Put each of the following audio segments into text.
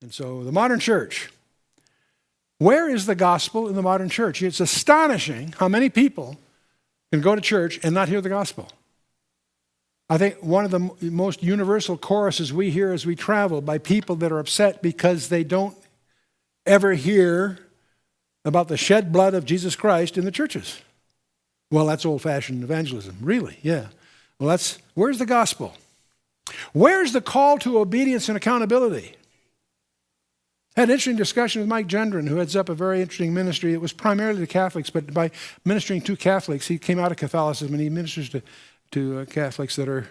And so the modern church, where is the gospel in the modern church? It's astonishing how many people can go to church and not hear the gospel. I think one of the most universal choruses we hear as we travel by people that are upset because they don't ever hear about the shed blood of Jesus Christ in the churches. Well, that's old-fashioned evangelism. Really? Yeah. Well, where's the gospel? Where's the call to obedience and accountability? I had an interesting discussion with Mike Gendron, who heads up a very interesting ministry. It was primarily to Catholics, but by ministering to Catholics, he came out of Catholicism and he ministers to Catholics that are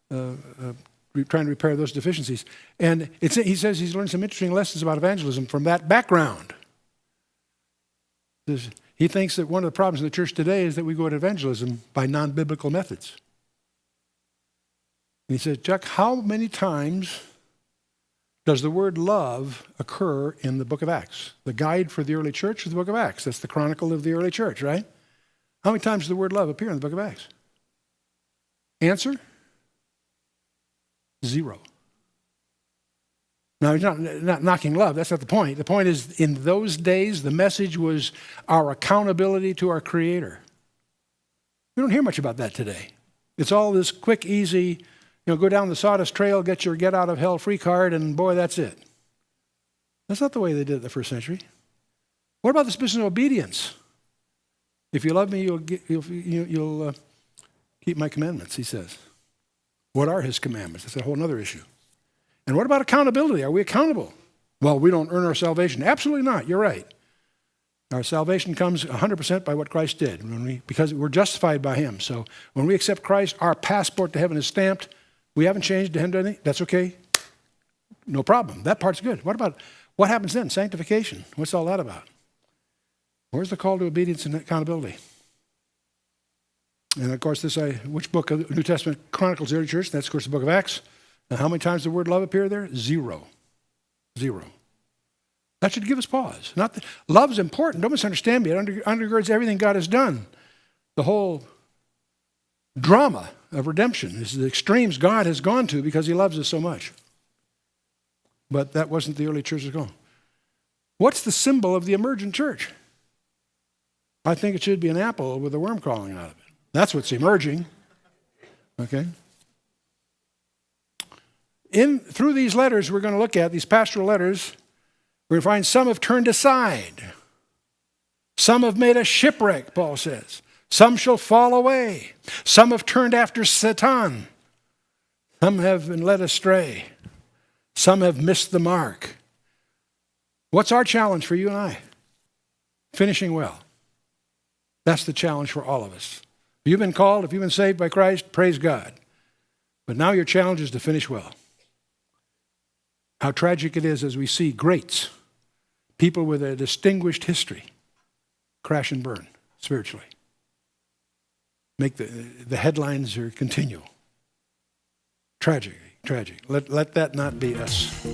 trying to repair those deficiencies. And he says he's learned some interesting lessons about evangelism from that background. He thinks that one of the problems in the church today is that we go to evangelism by non-biblical methods. And he said, Chuck, how many times does the word love occur in the book of Acts? The guide for the early church is the book of Acts. That's the chronicle of the early church, right? How many times does the word love appear in the book of Acts? Answer? 0. Now, he's not knocking love. That's not the point. The point is, in those days, the message was our accountability to our Creator. We don't hear much about that today. It's all this quick, easy, go down the sawdust trail, get your get-out-of-hell-free card, and boy, that's it. That's not the way they did it in the first century. What about this business of obedience? If you love me, you'll keep my commandments, he says. What are his commandments? That's a whole other issue. And what about accountability? Are we accountable? Well, we don't earn our salvation. Absolutely not. You're right. Our salvation comes 100% by what Christ did, because we're justified by him. So when we accept Christ, our passport to heaven is stamped. We haven't changed to him to anything. That's okay. No problem. That part's good. What happens then? Sanctification. What's all that about? Where's the call to obedience and accountability? And of course, which book of the New Testament chronicles the early church? That's, of course, the book of Acts. And how many times does the word love appear there? 0. That should give us pause. Love's important. Don't misunderstand me. It undergirds everything God has done. The whole drama of redemption is the extremes God has gone to because he loves us so much. But that wasn't the early church's goal. What's the symbol of the emergent church? I think it should be an apple with a worm crawling out of it. That's what's emerging. Okay? Through these letters we're going to look at, these pastoral letters, we're going to find some have turned aside. Some have made a shipwreck, Paul says. Some shall fall away. Some have turned after Satan. Some have been led astray. Some have missed the mark. What's our challenge for you and I? Finishing well. That's the challenge for all of us. If you've been called, if you've been saved by Christ, praise God. But now your challenge is to finish well. How tragic it is as we see greats, people with a distinguished history, crash and burn spiritually. Make the headlines are continual. Tragic. Let that not be us.